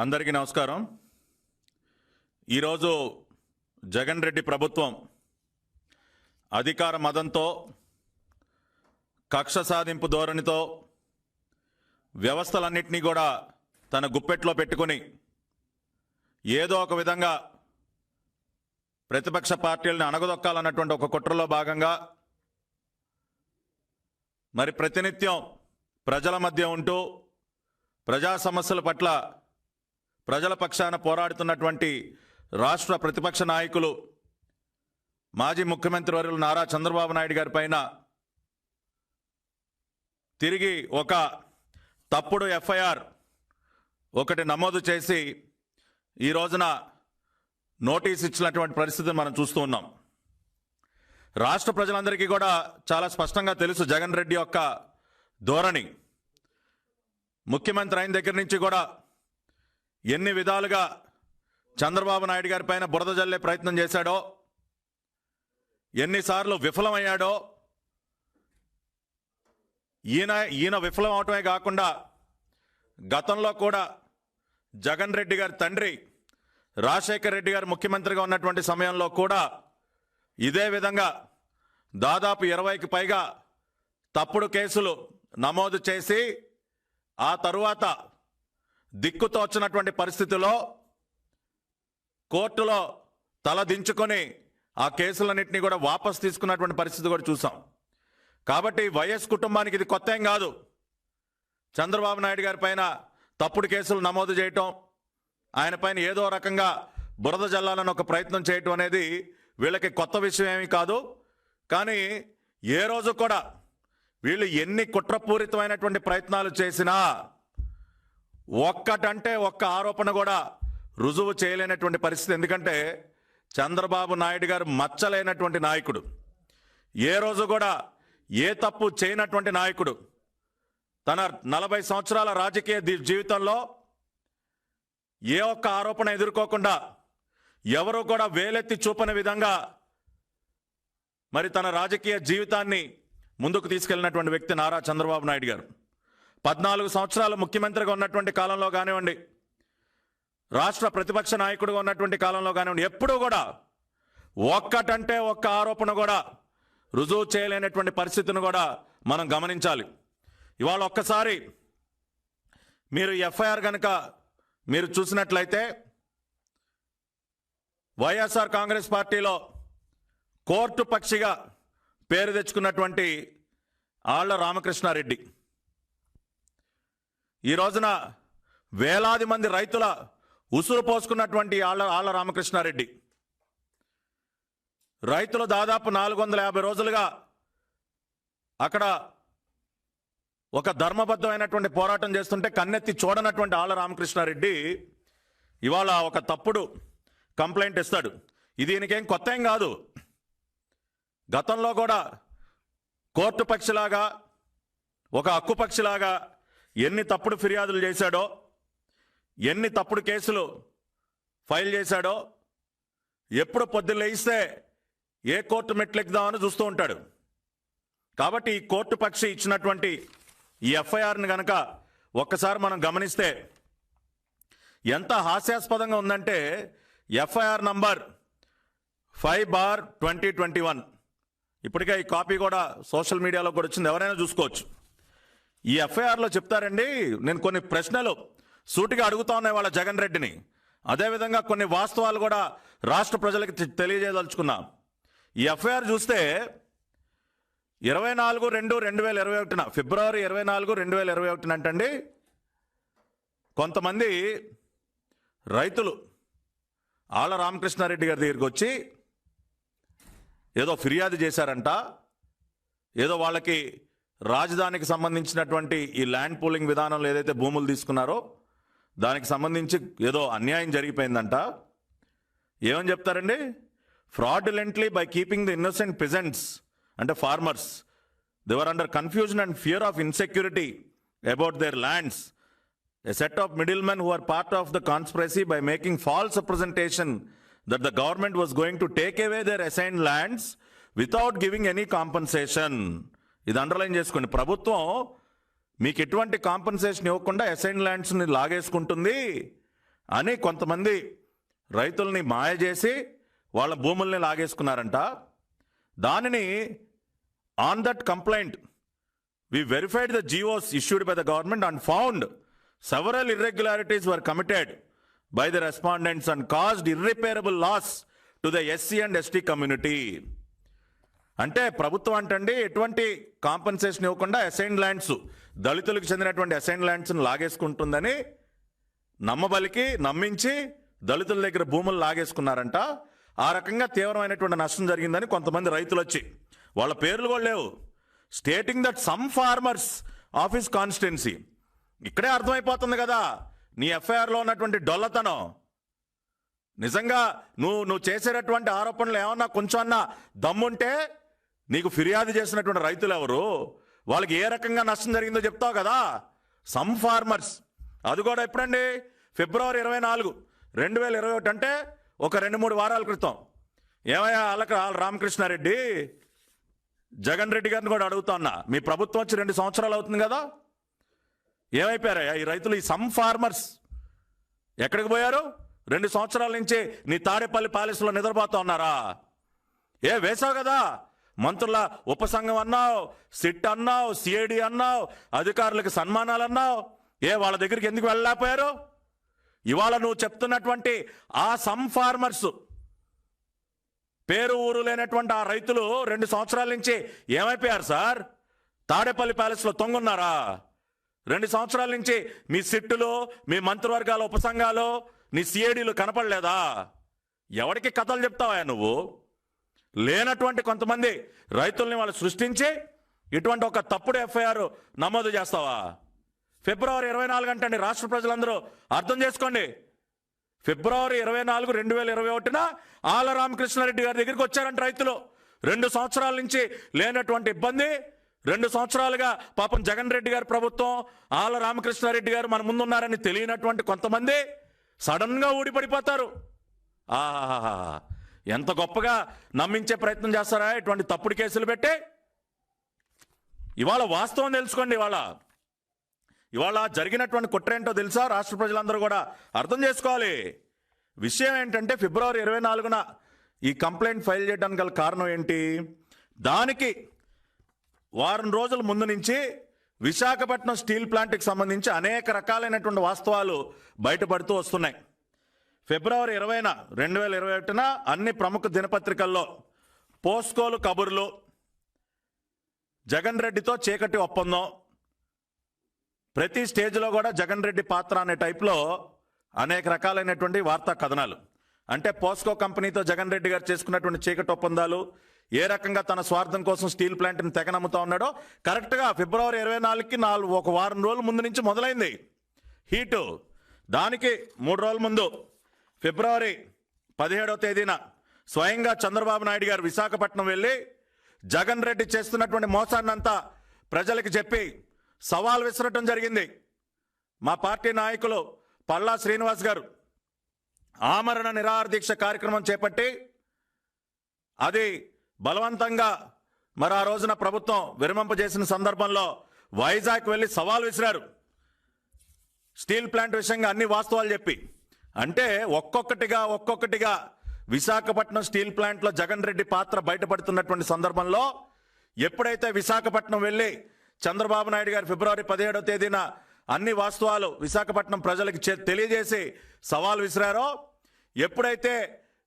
అందరికీ నమస్కారం. ఈరోజు జగన్ రెడ్డి ప్రభుత్వం అధికార మదంతో కక్ష సాధింపు ధోరణితో వ్యవస్థలన్నింటినీ కూడా తన గుప్పెట్లో పెట్టుకుని ఏదో ఒక విధంగా ప్రతిపక్ష పార్టీలను అణగదొక్కాలన్నటువంటి ఒక కుట్రలో భాగంగా మరి ప్రతినిత్యం ప్రజల మధ్య ఉంటూ ప్రజా సమస్యల పట్ల ప్రజల పక్షాన పోరాడుతున్నటువంటి రాష్ట్ర ప్రతిపక్ష నాయకులు మాజీ ముఖ్యమంత్రి వర్యులు నారా చంద్రబాబు నాయుడు గారి పైన తిరిగి ఒక తప్పుడు ఎఫ్ఐఆర్ ఒకటి నమోదు చేసి ఈ రోజున నోటీస్ ఇచ్చినటువంటి పరిస్థితిని మనం చూస్తూ ఉన్నాం. రాష్ట్ర ప్రజలందరికీ కూడా చాలా స్పష్టంగా తెలుసు జగన్ రెడ్డి యొక్క ధోరణి. ముఖ్యమంత్రి అయిన దగ్గర నుంచి కూడా ఎన్ని విధాలుగా చంద్రబాబు నాయుడు గారి పైన బురద జల్లే ప్రయత్నం చేశాడో, ఎన్నిసార్లు విఫలమయ్యాడో. ఈయన విఫలం అవటమే కాకుండా గతంలో కూడా జగన్ రెడ్డి గారి తండ్రి రాజశేఖర్ రెడ్డి గారు ముఖ్యమంత్రిగా ఉన్నటువంటి సమయంలో కూడా ఇదే విధంగా దాదాపు 20కి పైగా తప్పుడు కేసులు నమోదు చేసి ఆ తరువాత దిక్కుతో వచ్చినటువంటి పరిస్థితిలో కోర్టులో తల దించుకొని ఆ కేసులన్నింటినీ కూడా వాపసు తీసుకున్నటువంటి పరిస్థితి కూడా చూసాం. కాబట్టి వైఎస్ కుటుంబానికి ఇది కొత్త ఏం కాదు. చంద్రబాబు నాయుడు గారి పైన తప్పుడు కేసులు నమోదు చేయటం, ఆయన పైన ఏదో రకంగా బురద జల్లాలని ఒక ప్రయత్నం చేయటం అనేది వీళ్ళకి కొత్త విషయం ఏమీ కాదు. కానీ ఏ రోజు కూడా వీళ్ళు ఎన్ని కుట్రపూరితమైనటువంటి ప్రయత్నాలు చేసినా ఒక్కటంటే ఒక్క ఆరోపణ కూడా రుజువు చేయలేనటువంటి పరిస్థితి. ఎందుకంటే చంద్రబాబు నాయుడు గారు మచ్చలేనటువంటి నాయకుడు, ఏ రోజు కూడా ఏ తప్పు చేయనటువంటి నాయకుడు. తన 40 సంవత్సరాల రాజకీయ జీవితంలో ఏ ఒక్క ఆరోపణ ఎదుర్కోకుండా ఎవరు కూడా వేలెత్తి చూపని విధంగా మరి తన రాజకీయ జీవితాన్ని ముందుకు తీసుకెళ్లినటువంటి వ్యక్తి నారా చంద్రబాబు నాయుడు గారు. 14 సంవత్సరాలు ముఖ్యమంత్రిగా ఉన్నటువంటి కాలంలో కానివ్వండి, రాష్ట్ర ప్రతిపక్ష నాయకుడిగా ఉన్నటువంటి కాలంలో కానివ్వండి, ఎప్పుడూ కూడా ఒక్కటంటే ఒక్క ఆరోపణ కూడా రుజువు చేయలేనటువంటి పరిస్థితిని కూడా మనం గమనించాలి. ఇవాళ ఒక్కసారి మీరు ఎఫ్ఐఆర్ కనుక మీరు చూసినట్లయితే వైఎస్ఆర్ కాంగ్రెస్ పార్టీలో కోర్టు పక్షిగా పేరు తెచ్చుకున్నటువంటి ఆళ్ల రామకృష్ణారెడ్డి ఈ రోజున వేలాది మంది రైతుల ఉసురు పోసుకున్నటువంటి ఆళ్ల రామకృష్ణారెడ్డి రైతులు దాదాపు 450 రోజులుగా అక్కడ ఒక ధర్మబద్ధమైనటువంటి పోరాటం చేస్తుంటే కన్నెత్తి చూడనటువంటి ఆళ్ల రామకృష్ణారెడ్డి ఇవాళ ఒక తప్పుడు కంప్లైంట్ ఇస్తాడు. ఇది ఈయనకేం కొత్త ఏం కాదు. గతంలో కూడా కోర్టు పక్షిలాగా ఒక హక్కు పక్షిలాగా ఎన్ని తప్పుడు ఫిర్యాదులు చేశాడో, ఎన్ని తప్పుడు కేసులు ఫైల్ చేశాడో, ఎప్పుడు పొద్దున్న లేయిస్తే ఏ కోర్టు మెట్లెక్కుదామని చూస్తూ ఉంటాడు. కాబట్టి ఈ కోర్టు పక్షి ఇచ్చినటువంటి ఈ ఎఫ్ఐఆర్ని కనుక ఒక్కసారి మనం గమనిస్తే ఎంత హాస్యాస్పదంగా ఉందంటే ఎఫ్ఐఆర్ నంబర్ 5/2021 ఇప్పటికే ఈ కాపీ కూడా సోషల్ మీడియాలో కూడా వచ్చింది, ఎవరైనా చూసుకోవచ్చు. ఈ ఎఫ్ఐఆర్లో చెప్తారండి, నేను కొన్ని ప్రశ్నలు సూటిగా అడుగుతా ఉన్నాయి వాళ్ళ జగన్ రెడ్డిని, అదేవిధంగా కొన్ని వాస్తవాలు కూడా రాష్ట్ర ప్రజలకు తెలియజేయదలుచుకున్నా. ఈ ఎఫ్ఐఆర్ చూస్తే 24/2/2021 ఫిబ్రవరి 24, 2021 అంటండి కొంతమంది రైతులు ఆళ్ల రామకృష్ణారెడ్డి గారి దగ్గరికి వచ్చి ఏదో ఫిర్యాదు చేశారంట, ఏదో వాళ్ళకి రాజధానికి సంబంధించినటువంటి ఈ ల్యాండ్ పూలింగ్ విధానంలో ఏదైతే భూములు తీసుకున్నారో దానికి సంబంధించి ఏదో అన్యాయం జరిగిపోయిందంట. ఏమని చెప్తారండి? Fraudulently by keeping the innocent peasants అంటే farmers they were under confusion and fear of insecurity about their lands. A set of middlemen who are part of the conspiracy by making false representation that the government was going to take away their assigned lands without giving any compensation. ఇది underline చేసుకోండి. ప్రభుత్వం మీకు ఎటువంటి compensation ఇవ్వకుండా assign ల్యాండ్స్ని లాగేసుకుంటుంది, అని కొంతమంది రైతుల్ని మాయ చేసి వాళ్ళ భూముల్ని లాగేసుకున్నారంట. దానిని on that complaint we verified the GOs issued by the government and found several irregularities were committed by the respondents and caused irreparable loss to the SC and ST community. అంటే ప్రభుత్వం అంటండి ఎటువంటి కాంపెన్సేషన్ ఇవ్వకుండా assign lands, దళితులకు చెందినటువంటి assign ల్యాండ్స్ని లాగేసుకుంటుందని నమ్మించి దళితుల దగ్గర భూములు లాగేసుకున్నారంట. ఆ రకంగా తీవ్రమైనటువంటి నష్టం జరిగిందని కొంతమంది రైతులు వచ్చి, వాళ్ళ పేర్లు కూడా లేవు, stating that some farmers of his constituency. ఇక్కడే అర్థమైపోతుంది కదా నీ ఎఫ్ఐఆర్లో ఉన్నటువంటి డొల్లతనం. నిజంగా నువ్వు చేసేటటువంటి ఆరోపణలు ఏమన్నా కొంచెం అన్నా దమ్ముంటే నీకు ఫిర్యాదు చేసినటువంటి రైతులు ఎవరు, వాళ్ళకి ఏ రకంగా నష్టం జరిగిందో చెప్తావు కదా. సమ్ ఫార్మర్స్, అది కూడా ఎప్పుడండి? ఫిబ్రవరి 24, 2021, అంటే ఒక 2-3 వారాల క్రితం. ఏమయ్యా ఆళ్ళ రామకృష్ణారెడ్డి, జగన్ రెడ్డి గారిని కూడా అడుగుతా ఉన్నా, మీ ప్రభుత్వం వచ్చి 2 సంవత్సరాలు అవుతుంది కదా, ఏమైపోయారయ్యా ఈ రైతులు? ఈ సమ్ ఫార్మర్స్ ఎక్కడికి పోయారు? 2 సంవత్సరాల నుంచి నీ తాడేపల్లి ప్యాలెస్లో నిద్రపోతా ఉన్నారా? వేసావు కదా, మంత్రుల ఉపసంఘం అన్నావు, సిట్ అన్నావు, సిఐడి అన్నావు, అధికారులకు సన్మానాలు అన్నావు. వాళ్ళ దగ్గరికి ఎందుకు వెళ్ళలేకపోయారు? ఇవాళ నువ్వు చెప్తున్నటువంటి ఆ సమ్ ఫార్మర్స్, పేరు ఊరు లేనటువంటి ఆ రైతులు 2 సంవత్సరాల నుంచి ఏమైపోయారు సార్? తాడేపల్లి ప్యాలెస్లో తొంగున్నారా? 2 సంవత్సరాల నుంచి మీ సిట్టులు, మీ మంత్రివర్గాల ఉపసంఘాలు, నీ సిఐడీలు కనపడలేదా? ఎవరికి కథలు చెప్తావా నువ్వు? లేనటువంటి కొంతమంది రైతుల్ని వాళ్ళు సృష్టించి ఇటువంటి ఒక తప్పుడు ఎఫ్ఐఆర్ నమోదు చేస్తావా? ఫిబ్రవరి 24 అంటండి, రాష్ట్ర ప్రజలందరూ అర్థం చేసుకోండి. ఫిబ్రవరి 24, 2021 ఆళ్ళ రామకృష్ణారెడ్డి గారి దగ్గరికి వచ్చారంట రైతులు. 2 సంవత్సరాల నుంచి లేనటువంటి ఇబ్బంది, 2 సంవత్సరాలుగా పాపం జగన్ రెడ్డి గారి ప్రభుత్వం, ఆళ్ళ రామకృష్ణారెడ్డి గారు మన ముందున్నారని తెలియనటువంటి కొంతమంది సడన్ గా ఊడిపడిపోతారు. ఎంత గొప్పగా నమ్మించే ప్రయత్నం చేస్తారా ఇటువంటి తప్పుడు కేసులు పెట్టి? ఇవాళ వాస్తవం తెలుసుకోండి. ఇవాళ జరిగినటువంటి కుట్రేంటో తెలుసా? రాష్ట్ర ప్రజలందరూ కూడా అర్థం చేసుకోవాలి. విషయం ఏంటంటే ఫిబ్రవరి 24న ఈ కంప్లైంట్ ఫైల్ చేయడానికి గల కారణం ఏంటి? దానికి వారం రోజుల ముందు నుంచి విశాఖపట్నం స్టీల్ ప్లాంట్కి సంబంధించి అనేక రకాలైనటువంటి వాస్తవాలు బయటపడుతూ వస్తున్నాయి. ఫిబ్రవరి 20న 2021న అన్ని ప్రముఖ దినపత్రికల్లో పోస్కోలు కబుర్లు, జగన్ రెడ్డితో చీకటి ఒప్పందం, ప్రతి స్టేజ్లో కూడా జగన్ రెడ్డి పాత్ర అనే టైప్లో అనేక రకాలైనటువంటి వార్తా కథనాలు. అంటే పోస్కో కంపెనీతో జగన్ రెడ్డి గారు చేసుకున్నటువంటి చీకటి ఒప్పందాలు, ఏ రకంగా తన స్వార్థం కోసం స్టీల్ ప్లాంట్ని తెగనమ్ముతా ఉన్నాడో కరెక్ట్గా ఫిబ్రవరి 24కి ఒక వారం రోజుల ముందు నుంచి మొదలైంది హీటు. దానికి 3 రోజుల ముందు ఫిబ్రవరి 17వ తేదీన స్వయంగా చంద్రబాబు నాయుడు గారు విశాఖపట్నం వెళ్ళి జగన్ రెడ్డి చేస్తున్నటువంటి మోసాన్నంతా ప్రజలకు చెప్పి సవాల్ విసరటం జరిగింది. మా పార్టీ నాయకులు పల్లా శ్రీనివాస్ గారు ఆమరణ నిరాహార దీక్ష కార్యక్రమం చేపట్టి అది బలవంతంగా మరి ఆ రోజున ప్రభుత్వం విరమింపజేసిన సందర్భంలో వైజాగ్ వెళ్ళి సవాల్ విసిరారు. స్టీల్ ప్లాంట్ విషయంగా అన్ని వాస్తవాలు చెప్పి, అంటే ఒక్కొక్కటిగా విశాఖపట్నం స్టీల్ ప్లాంట్లో జగన్ రెడ్డి పాత్ర బయటపడుతున్నటువంటి సందర్భంలో ఎప్పుడైతే విశాఖపట్నం వెళ్ళి చంద్రబాబు నాయుడు గారు ఫిబ్రవరి 17వ తేదీన అన్ని వాస్తవాలు విశాఖపట్నం ప్రజలకు తెలియజేసి సవాల్ విసిరారో, ఎప్పుడైతే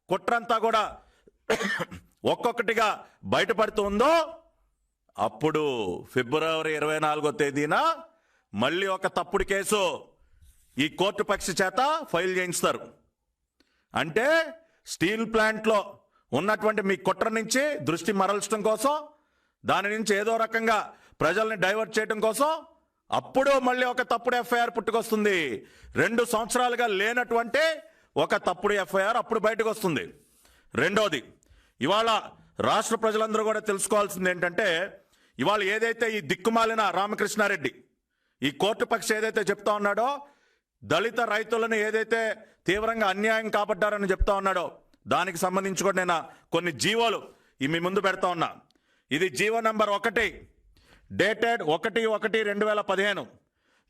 కుట్రంతా కూడా ఒక్కొక్కటిగా బయటపడుతూ ఉందో అప్పుడు ఫిబ్రవరి 24వ తేదీన మళ్ళీ ఒక తప్పుడు కేసు ఈ కోర్టు పక్ష చేత ఫైల్ చేయిస్తారు. అంటే స్టీల్ ప్లాంట్లో ఉన్నటువంటి మీ కుట్ర నుంచి దృష్టి మరల్చడం కోసం, దాని నుంచి ఏదో రకంగా ప్రజల్ని డైవర్ట్ చేయడం కోసం అప్పుడు మళ్ళీ ఒక తప్పుడు ఎఫ్ఐఆర్ పుట్టుకొస్తుంది. 2 సంవత్సరాలుగా లేనటువంటి ఒక తప్పుడు ఎఫ్ఐఆర్ అప్పుడు బయటకు వస్తుంది. రెండోది, ఇవాళ రాష్ట్ర ప్రజలందరూ కూడా తెలుసుకోవాల్సింది ఏంటంటే, ఇవాళ ఏదైతే ఈ దిక్కుమాలిన రామకృష్ణారెడ్డి ఈ కోర్టు పక్ష ఏదైతే చెప్తా ఉన్నాడో, దళిత రైతులను ఏదైతే తీవ్రంగా అన్యాయం కాబడ్డారని చెప్తా ఉన్నాడో, దానికి సంబంధించి కూడా నేను కొన్ని జీవోలు మీ ముందు పెడతా ఉన్నా. ఇది జీవో నంబర్ 1, డేటెడ్ 1/1/2015.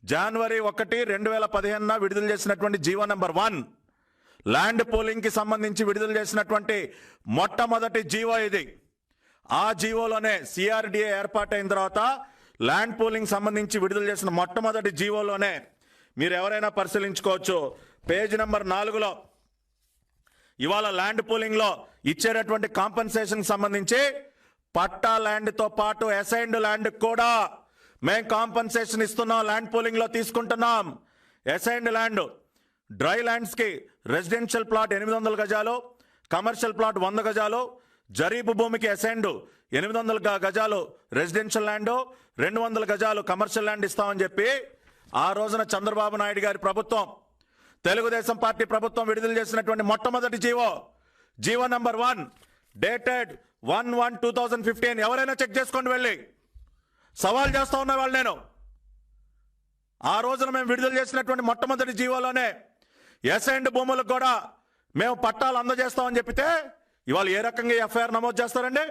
జనవరి 1, 2015 విడుదల చేసినటువంటి జీవో నెంబర్ 1 ల్యాండ్ పూలింగ్ కి సంబంధించి విడుదల చేసినటువంటి మొట్టమొదటి జీవో ఇది. ఆ జీవోలోనే సిఆర్డిఏ ఏర్పాటైన తర్వాత ల్యాండ్ పూలింగ్ సంబంధించి విడుదల చేసిన మొట్టమొదటి జీవోలోనే మీరు ఎవరైనా పరిశీలించుకోవచ్చు. పేజ్ నెంబర్ 4లో ఇవాళ ల్యాండ్ పూలింగ్ లో ఇచ్చేటటువంటి కాంపెన్సేషన్ సంబంధించి పట్టా ల్యాండ్ తో పాటు అసైన్డ్ ల్యాండ్ కూడా మేము కాంపెన్సేషన్ ఇస్తున్నాం. ల్యాండ్ పూలింగ్ లో తీసుకుంటున్నాం. అసైన్డ్ ల్యాండ్ డ్రై ల్యాండ్స్ కి రెసిడెన్షియల్ ప్లాట్ 800 గజాలు, కమర్షియల్ ప్లాట్ 100 గజాలు, జరీబు భూమికి అసైన్డ్ 800 గజాలు రెసిడెన్షియల్ ల్యాండ్, 200 గజాలు కమర్షియల్ ల్యాండ్ ఇస్తామని చెప్పి ఆ రోజున చంద్రబాబు నాయుడు గారి ప్రభుత్వం, తెలుగుదేశం పార్టీ ప్రభుత్వం విడుదల చేసినటువంటి మొట్టమొదటి జీవో నెంబర్ 1 డేటెడ్ 1/1/2015. ఎవరైనా చెక్ చేసుకోండి, వెళ్ళి సవాల్ చేస్తా ఉన్నా వాళ్ళు. నేను ఆ రోజున మేము విడుదల చేసినటువంటి మొట్టమొదటి జీవోలోనే అసైన్డ్ భూములకు కూడా మేము పట్టాలు అందజేస్తామని చెప్పితే ఇవాళ ఏ రకంగా ఎఫ్ఐఆర్ నమోదు చేస్తారండి?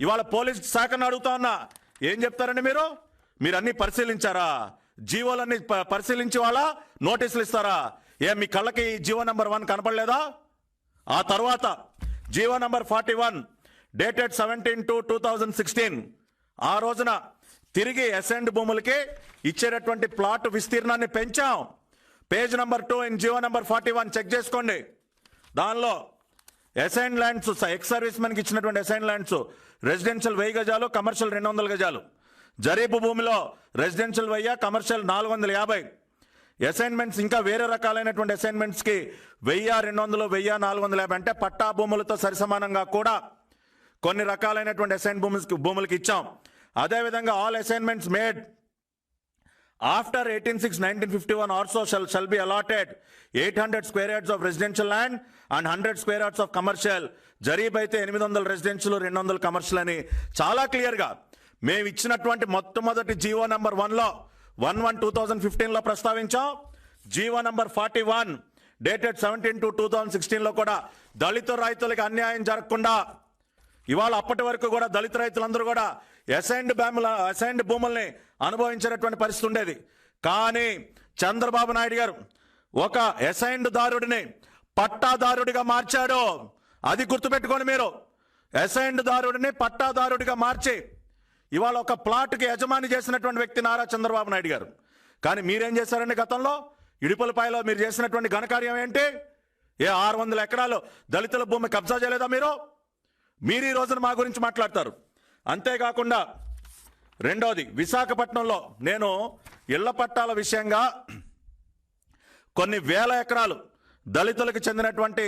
ఇవాళ పోలీస్ శాఖను అడుగుతా ఉన్నా, ఏం చెప్తారండి మీరు? మీరు అన్ని పరిశీలించారా? జీవోలన్నీ పరిశీలించి వాళ్ళ నోటీసులు ఇస్తారా? మీ కళ్ళకి జీవో నెంబర్ 1 కనపడలేదా? ఆ తర్వాత జీవో నెంబర్ 41 డేటెడ్ 17/2/2016 ఆ రోజున తిరిగి అసైన్డ్ భూములకి ఇచ్చేటటువంటి ప్లాట్ విస్తీర్ణాన్ని పెంచాం. Page number 2 in GO number 41 check చేసుకోండి. దానిలో అసైన్ ల్యాండ్స్, ఎక్స్ సర్వీస్ మెన్కి ఇచ్చినటువంటి అసైన్ ల్యాండ్స్ రెసిడెన్షియల్ 1000 గజాలు, కమర్షియల్ 200 గజాలు, జరీబు భూమిలో రెసిడెన్షియల్ 1000, కమర్షియల్ 450. అసైన్మెంట్స్ ఇంకా వేరే రకాలైనటువంటి అసైన్మెంట్స్ కి 1000, 200, 1000, 450 అంటే పట్టా భూములతో సరిసమానంగా కూడా కొన్ని రకాలైనటువంటి అసైన్ భూములకి ఇచ్చాం. అదేవిధంగా all assignments made after 18/6/1951 also shall be allotted 800 square yards of residential land and 100 square yards of commercial. జరీబ్ అయితే 800 రెసిడెన్షియల్, 200 కమర్షియల్ అని చాలా క్లియర్ గా మేము ఇచ్చినటువంటి మొట్టమొదటి జీవో నెంబర్ 1లో 1/1/2015 లో ప్రస్తావించాం. జీవో నెంబర్ 41 డేటెడ్ 17/2/2016 లో కూడా దళిత రైతులకు అన్యాయం జరగకుండా ఇవాళ అప్పటి వరకు కూడా దళిత రైతులందరూ కూడా అసైన్డ్ భూముల్ని అనుభవించేటటువంటి పరిస్థితి ఉండేది. కానీ చంద్రబాబు నాయుడు గారు ఒక అసైన్డ్ దారుడిని పట్టాదారుడిగా మార్చాడు. అది గుర్తుపెట్టుకోండి మీరు. అసైన్డ్ దారుడిని పట్టాదారుడిగా మార్చి ఇవాళ ఒక ప్లాట్కి యజమాని చేసినటువంటి వ్యక్తి నారా చంద్రబాబు నాయుడు గారు. కానీ మీరేం చేశారండి? గతంలో ఇడుపులపాయలో మీరు చేసినటువంటి ఘనకార్యం ఏంటి? 600 ఎకరాలు దళితుల భూమి కబ్జా చేయలేదా మీరు? మీరు ఈ రోజున మా గురించి మాట్లాడతారు. అంతేకాకుండా రెండోది, విశాఖపట్నంలో నేను ఇళ్ల పట్టాల విషయంగా కొన్ని వేల ఎకరాలు దళితులకు చెందినటువంటి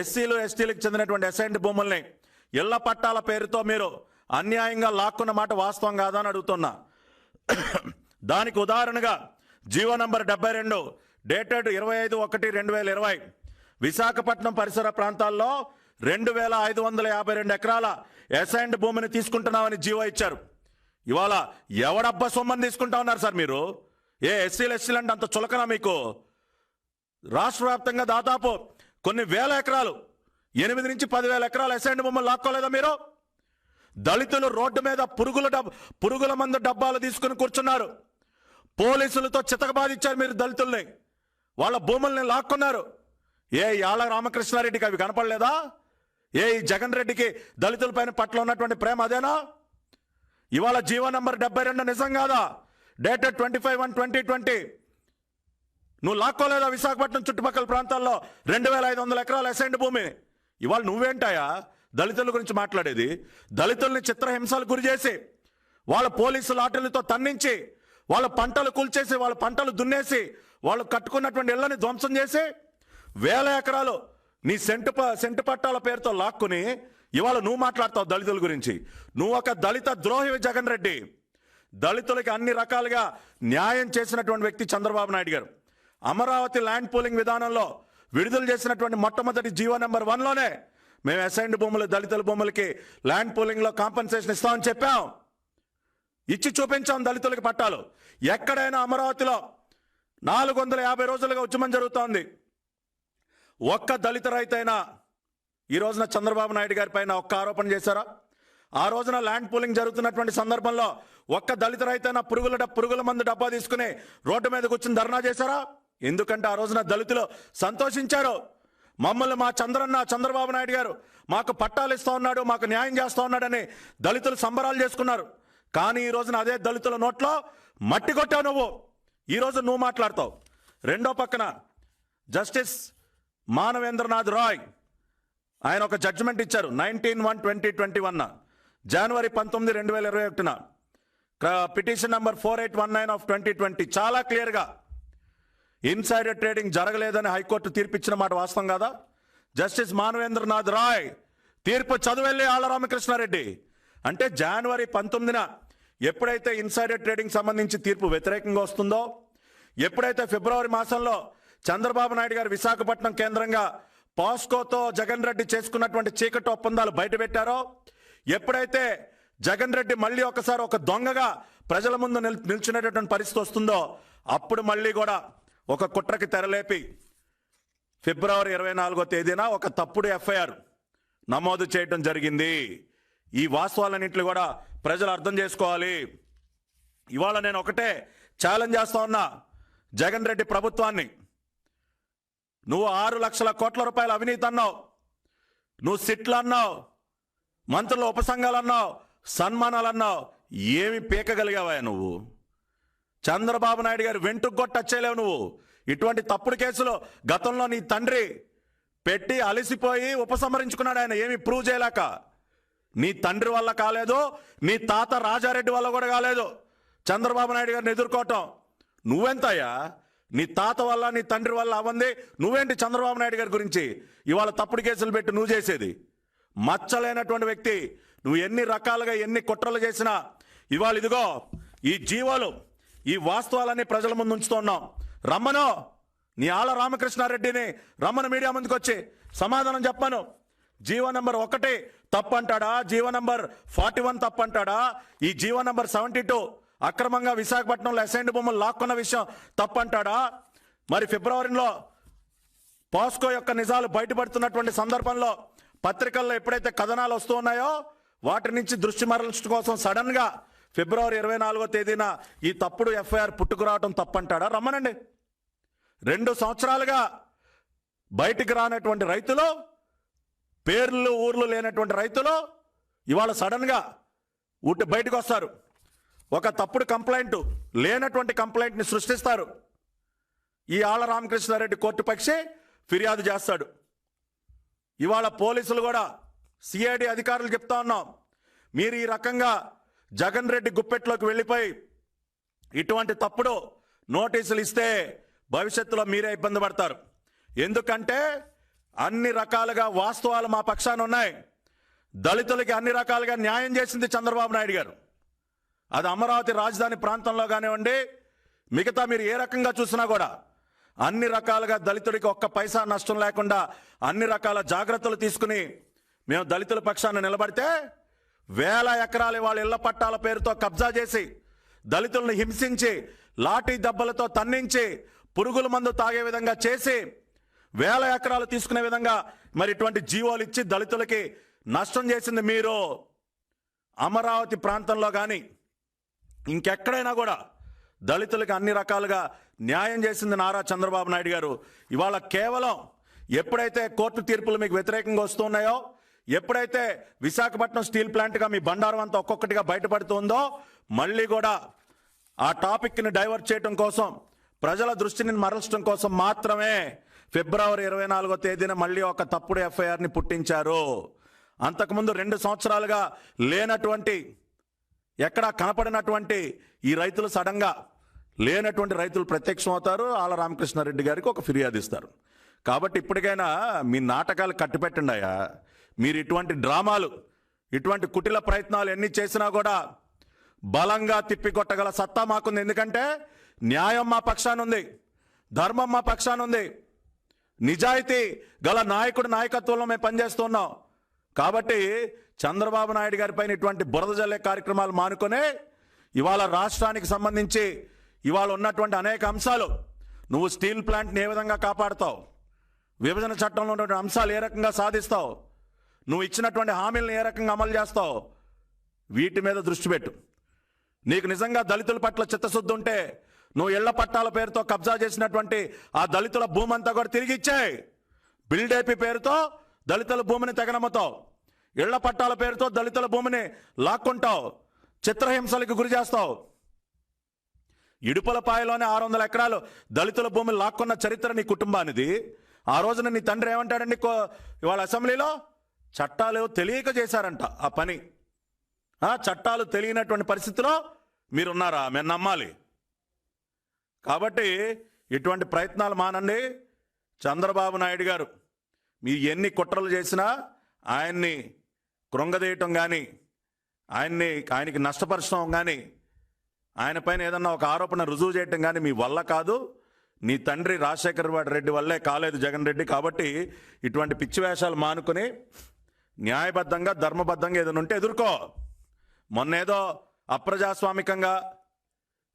ఎస్సీలు, ఎస్టీలకు చెందినటువంటి అసైన్డ్ భూముల్ని ఇళ్ల పట్టాల పేరుతో మీరు అన్యాయంగా లాక్కున్న మాట వాస్తవం కాదా అని అడుగుతున్నా. దానికి ఉదాహరణగా జీవో నంబర్ 72 డేటెడ్ 25/1/2020 విశాఖపట్నం పరిసర ప్రాంతాల్లో 2552 ఎకరాల అసైన్డ్ భూమిని తీసుకుంటున్నామని జీవో ఇచ్చారు. ఇవాళ ఎవడబ్బా సొమ్మని తీసుకుంటా ఉన్నారు సార్ మీరు? ఎస్సీలు అంటే అంత చులకనా మీకు? రాష్ట్ర వ్యాప్తంగా దాదాపు కొన్ని వేల ఎకరాలు, 8 నుంచి 10,000 ఎకరాల అసైన్డ్ భూములు లాక్కోలేదా మీరు? దళితులు రోడ్డు మీద పురుగుల మందు డబ్బాలు తీసుకుని కూర్చున్నారు. పోలీసులతో చితకబాదిచ్చారు మీరు దళితుల్ని. వాళ్ళ భూముల్ని లాక్కున్నారు. యాళ్ళ రామకృష్ణారెడ్డికి అవి కనపడలేదా? ఈ జగన్ రెడ్డికి దళితుల పట్ల ఉన్నటువంటి ప్రేమ అదేనా? ఇవాళ జీవో నంబర్ 72 నిజం కాదా? డేటెడ్ 25/1/2020 నువ్వు లాక్కోలేదా విశాఖపట్నం చుట్టుపక్కల ప్రాంతాల్లో 2500 ఎకరాల అసైన్డ్ భూమి? ఇవాళ నువ్వేంటాయా దళితుల గురించి మాట్లాడేది? దళితుల్ని చిత్రహింసలు గురి చేసి, వాళ్ళ పోలీసు లాఠీలతో తన్నించి, వాళ్ళ పంటలు కూల్చేసి, వాళ్ళ పంటలు దున్నేసి, వాళ్ళు కట్టుకున్నటువంటి ఇళ్లని ధ్వంసం చేసి వేల ఎకరాలు నీ సెంటు పట్టాల పేరుతో లాక్కుని ఇవాళ నువ్వు మాట్లాడతావు దళితుల గురించి. నువ్వు ఒక దళిత ద్రోహి జగన్ రెడ్డి. దళితులకి అన్ని రకాలుగా న్యాయం చేసినటువంటి వ్యక్తి చంద్రబాబు నాయుడు గారు. అమరావతి ల్యాండ్ పూలింగ్ విధానంలో విడుదల చేసినటువంటి మొట్టమొదటి జీవో నెంబర్ 1లోనే మేము అసైన్డ్ భూములు, దళితుల భూములకి ల్యాండ్ పూలింగ్ లో కాంపెన్సేషన్ ఇస్తామని చెప్పాం. ఇచ్చి చూపించాం దళితులకి పట్టాలు. ఎక్కడైనా అమరావతిలో 450 రోజులుగా ఉద్యమం జరుగుతోంది. ఒక్క దళిత రైతైనా ఈ రోజున చంద్రబాబు నాయుడు గారి పైన ఒక్క ఆరోపణ చేశారా? ఆ రోజున ల్యాండ్ పూలింగ్ జరుగుతున్నటువంటి సందర్భంలో ఒక్క దళిత రైతైనా పురుగుల మందు డబ్బా తీసుకుని రోడ్డు మీద కూర్చుని ధర్నా చేశారా? ఎందుకంటే ఆ రోజున దళితులు సంతోషించారు. మమ్మల్ని మా చంద్రబాబు నాయుడు గారు మాకు పట్టాలు ఇస్తా ఉన్నాడు, మాకు న్యాయం చేస్తా ఉన్నాడని దళితులు సంబరాలు చేసుకున్నారు. కానీ ఈ రోజున అదే దళితుల నోట్లో మట్టి కొట్టావు నువ్వు. ఈరోజు నువ్వు మాట్లాడతావు. రెండో పక్కన జస్టిస్ మానవేంద్రనాథ్ రాయ్ ఆయన ఒక జడ్జిమెంట్ ఇచ్చారు 19/1/2021 జనవరి 19, 2021 పిటిషన్ నంబర్ 4819 ఆఫ్ 2020 చాలా క్లియర్గా ఇన్సైడర్ ట్రేడింగ్ జరగలేదని హైకోర్టు తీర్పిచ్చిన మాట వాస్తవం కాదా? జస్టిస్ మానవేంద్రనాథ్ రాయ్ తీర్పు చదివెళ్ళి ఆళ్ల రామకృష్ణారెడ్డి అంటే జనవరి 19న ఎప్పుడైతే ఇన్సైడర్ ట్రేడింగ్ సంబంధించి తీర్పు వ్యతిరేకంగా వస్తుందో, ఎప్పుడైతే ఫిబ్రవరి మాసంలో చంద్రబాబు నాయుడు గారు విశాఖపట్నం కేంద్రంగా పాస్కోతో జగన్ రెడ్డి చేసుకున్నటువంటి చీకటి ఒప్పందాలు బయటపెట్టారో, ఎప్పుడైతే జగన్ రెడ్డి మళ్ళీ ఒకసారి ఒక దొంగగా ప్రజల ముందు నిల్చునేటటువంటి పరిస్థితి వస్తుందో, అప్పుడు మళ్ళీ కూడా ఒక కుట్రకి తెరలేపి ఫిబ్రవరి 24వ తేదీన ఒక తప్పుడు ఎఫ్ఐఆర్ నమోదు చేయడం జరిగింది. ఈ వాస్తవాలన్నింటినీ కూడా ప్రజలు అర్థం చేసుకోవాలి. ఇవాళ నేను ఒకటే ఛాలెంజ్ చేస్తా ఉన్నా జగన్ రెడ్డి ప్రభుత్వాన్ని. నువ్వు 6 లక్షల కోట్ల రూపాయల అవినీతి అన్నావు, నువ్వు సిట్లు అన్నావు, మంత్రుల ఉపసంఘాలు అన్నావు, సన్మానాలు అన్నావు. ఏమి పీకగలిగావా నువ్వు? చంద్రబాబు నాయుడు గారు వెంటుకు టచ్చేయలేవు నువ్వు. ఇటువంటి తప్పుడు కేసులు గతంలో నీ తండ్రి పెట్టి అలసిపోయి ఉపసంహరించుకున్నాడు. ఆయన ఏమి ప్రూవ్ చేయలేక. నీ తండ్రి వల్ల కాలేదు, నీ తాత రాజారెడ్డి వల్ల కూడా కాలేదు చంద్రబాబు నాయుడు గారిని ఎదుర్కోవటం. నువ్వెంతయ్యా? నీ తాత వల్ల నీ తండ్రి వల్ల అవ్వంది. నువ్వేంటి చంద్రబాబు నాయుడు గారి గురించి ఇవాళ తప్పుడు కేసులు పెట్టి నువ్వు చేసేది? మచ్చలేనటువంటి వ్యక్తి నువ్వు. ఎన్ని రకాలుగా ఎన్ని కుట్రలు చేసినా ఇవాళ ఇదిగో ఈ జీవోలు, ఈ వాస్తవాలన్నీ ప్రజల ముందు ఉంచుతున్నాం. రమ్మను నీ ఆళ్ల రామకృష్ణారెడ్డిని రమ్మను మీడియా ముందుకు వచ్చి సమాధానం చెప్పాను. జీవో నంబర్ 1 తప్పు అంటాడా? జీవో నంబర్ 41 తప్పు అంటాడా? ఈ జీవో నంబర్ 72 అక్రమంగా విశాఖపట్నంలో అసైన్డ్ భూములు లాక్కున్న విషయం తప్పంటాడా? మరి ఫిబ్రవరిలో పాస్కో యొక్క నిజాలు బయటపడుతున్నటువంటి సందర్భంలో పత్రికల్లో ఎప్పుడైతే కథనాలు వస్తూ ఉన్నాయో వాటి నుంచి దృష్టి మరల్చడం కోసం సడన్ గా ఫిబ్రవరి 24వ తేదీన ఈ తప్పుడు ఎఫ్ఐఆర్ పుట్టుకురావడం తప్పంటాడా? రమ్మనండి. 2 సంవత్సరాలుగా బయటికి రానటువంటి రైతులు, పేర్లు ఊర్లు లేనటువంటి రైతులు ఇవాళ సడన్ గా బయటకు వస్తారు. ఒక తప్పుడు కంప్లైంట్, లేనటువంటి కంప్లైంట్ని సృష్టిస్తారు. ఈ ఆళ్ల రామకృష్ణారెడ్డి కోర్టు పక్షి ఫిర్యాదు చేస్తాడు. ఇవాళ పోలీసులు కూడా సిఐడి అధికారులు చెప్తా ఉన్నాం, మీరు ఈ రకంగా జగన్ రెడ్డి గుప్పెట్లోకి వెళ్ళిపోయి ఇటువంటి తప్పుడు నోటీసులు ఇస్తే భవిష్యత్తులో మీరే ఇబ్బంది పడతారు. ఎందుకంటే అన్ని రకాలుగా వాస్తవాలు మా పక్షాన ఉన్నాయి. దళితులకి అన్ని రకాలుగా న్యాయం చేసింది చంద్రబాబు నాయుడు గారు. అది అమరావతి రాజధాని ప్రాంతంలో కానివ్వండి, మిగతా మీరు ఏ రకంగా చూసినా కూడా అన్ని రకాలుగా దళితుడికి ఒక్క పైసా నష్టం లేకుండా అన్ని రకాల జాగ్రత్తలు తీసుకుని మేము దళితుల పక్షాన నిలబడితే, వేల ఎకరాలు వాళ్ళ ఇళ్ల పట్టాల పేరుతో కబ్జా చేసి దళితులను హింసించి లాఠీ దెబ్బలతో తన్నించి పురుగుల మందు తాగే విధంగా చేసి వేల ఎకరాలు తీసుకునే విధంగా మరి ఇటువంటి జీవోలు ఇచ్చి దళితులకి నష్టం చేసింది మీరు. అమరావతి ప్రాంతంలో కానీ ఇంకెక్కడైనా కూడా దళితులకి అన్ని రకాలుగా న్యాయం చేసింది నారా చంద్రబాబు నాయుడు గారు. ఇవాళ కేవలం ఎప్పుడైతే కోర్టు తీర్పులు మీకు వ్యతిరేకంగా వస్తున్నాయో, ఎప్పుడైతే విశాఖపట్నం స్టీల్ ప్లాంట్గా మీ బండారం అంతా ఒక్కొక్కటిగా బయటపడుతుందో, మళ్ళీ కూడా ఆ టాపిక్ని డైవర్ట్ చేయడం కోసం, ప్రజల దృష్టిని మరల్చడం కోసం మాత్రమే ఫిబ్రవరి 24వ తేదీన మళ్ళీ ఒక తప్పుడు ఎఫ్ఐఆర్ని పుట్టించారు. అంతకుముందు 2 సంవత్సరాలుగా లేనటువంటి, ఎక్కడా కనపడినటువంటి ఈ రైతులు సడన్గా లేనటువంటి రైతులు ప్రత్యక్షం అవుతారు. ఆళ్ల రామకృష్ణారెడ్డి గారికి ఒక ఫిర్యాదు ఇస్తారు. కాబట్టి ఇప్పటికైనా మీ నాటకాలు కట్టిపెట్టండి అయ్యా. మీరు ఇటువంటి డ్రామాలు, ఇటువంటి కుటిల ప్రయత్నాలు ఎన్ని చేసినా కూడా బలంగా తిప్పికొట్టగల సత్తా మాకుంది. ఎందుకంటే న్యాయం మా పక్షాన ఉంది, ధర్మం మా పక్షాన ఉంది, నిజాయితీ గల నాయకుడు నాయకత్వంలో మేము పనిచేస్తున్నాం. కాబట్టి చంద్రబాబు నాయుడు గారి పైన ఇటువంటి బురద జల్లే కార్యక్రమాలు మానుకొనే ఇవాళ రాష్ట్రానికి సంబంధించి ఇవాళ ఉన్నటువంటి అనేక అంశాలు, నువ్వు స్టీల్ ప్లాంట్ని ఏ విధంగా కాపాడుతావు, విభజన చట్టంలో ఉన్నటువంటి అంశాలు ఏ రకంగా సాధిస్తావు, నువ్వు ఇచ్చినటువంటి హామీలను ఏ రకంగా అమలు చేస్తావు, వీటి మీద దృష్టి పెట్టు. నీకు నిజంగా దళితుల పట్ల చిత్తశుద్ధి ఉంటే నువ్వు ఇళ్ల పట్టాల పేరుతో కబ్జా చేసినటువంటి ఆ దళితుల భూమి అంతా కూడా తిరిగి ఇచ్చాయి. బిల్డేపీ పేరుతో దళితుల భూమిని తెగనమ్ముతావు, ఇళ్ల పట్టాల పేరుతో దళితుల భూమిని లాక్కుంటావు, చిత్రహింసలకు గురి చేస్తావు. ఇడుపులపాయలోనే 600 ఎకరాలు దళితుల భూమిని లాక్కున్న చరిత్ర నీ కుటుంబానిది. ఆ రోజున నీ తండ్రి ఏమంటాడండి ఇవాళ అసెంబ్లీలో? చట్టాలు తెలియక చేశారంట ఆ పని. చట్టాలు తెలియనటువంటి పరిస్థితిలో మీరున్నారా? మేము నమ్మాలి. కాబట్టి ఇటువంటి ప్రయత్నాలు మానండి. చంద్రబాబు నాయుడు గారు మీ ఎన్ని కుట్రలు చేసినా ఆయన్ని కృంగదీయటం కానీ, ఆయనకి నష్టపరచడం కానీ, ఆయన పైన ఏదన్నా ఒక ఆరోపణ రుజువు చేయటం కానీ మీ వల్ల కాదు. నీ తండ్రి రాజశేఖర రెడ్డి వల్లే కాలేదు జగన్ రెడ్డి. కాబట్టి ఇటువంటి పిచ్చి వేషాలు మానుకొని న్యాయబద్ధంగా ధర్మబద్ధంగా ఏదైనా ఉంటే ఎదుర్కో. మొన్నేదో అప్రజాస్వామికంగా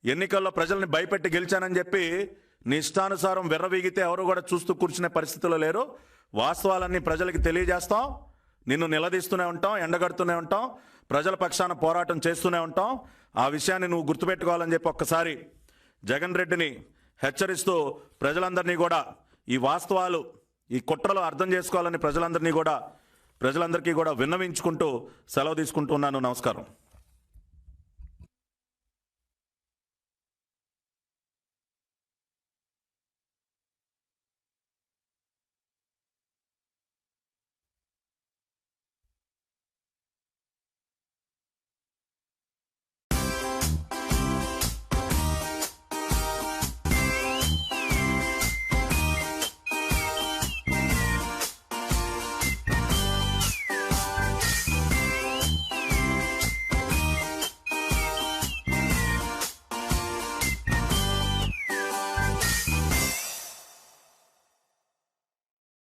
ఎన్నికల్లో ప్రజల్ని భయపెట్టి గెలిచానని చెప్పి నీ ఇష్టానుసారం విర్రవీగితే ఎవరు కూడా చూస్తూ కూర్చునే పరిస్థితుల్లో లేరు. వాస్తవాలన్నీ ప్రజలకి తెలియజేస్తాం, నిన్ను నిలదీస్తూనే ఉంటాం, ఎండగడుతూనే ఉంటాం, ప్రజల పక్షాన పోరాటం చేస్తూనే ఉంటాం. ఆ విషయాన్ని నువ్వు గుర్తుపెట్టుకోవాలని చెప్పి ఒక్కసారి జగన్ రెడ్డిని హెచ్చరిస్తూ ప్రజలందరినీ కూడా ఈ వాస్తవాలు, ఈ కుట్రలు అర్థం చేసుకోవాలని ప్రజలందరికీ కూడా విన్నవించుకుంటూ సెలవు తీసుకుంటున్నాను. నమస్కారం.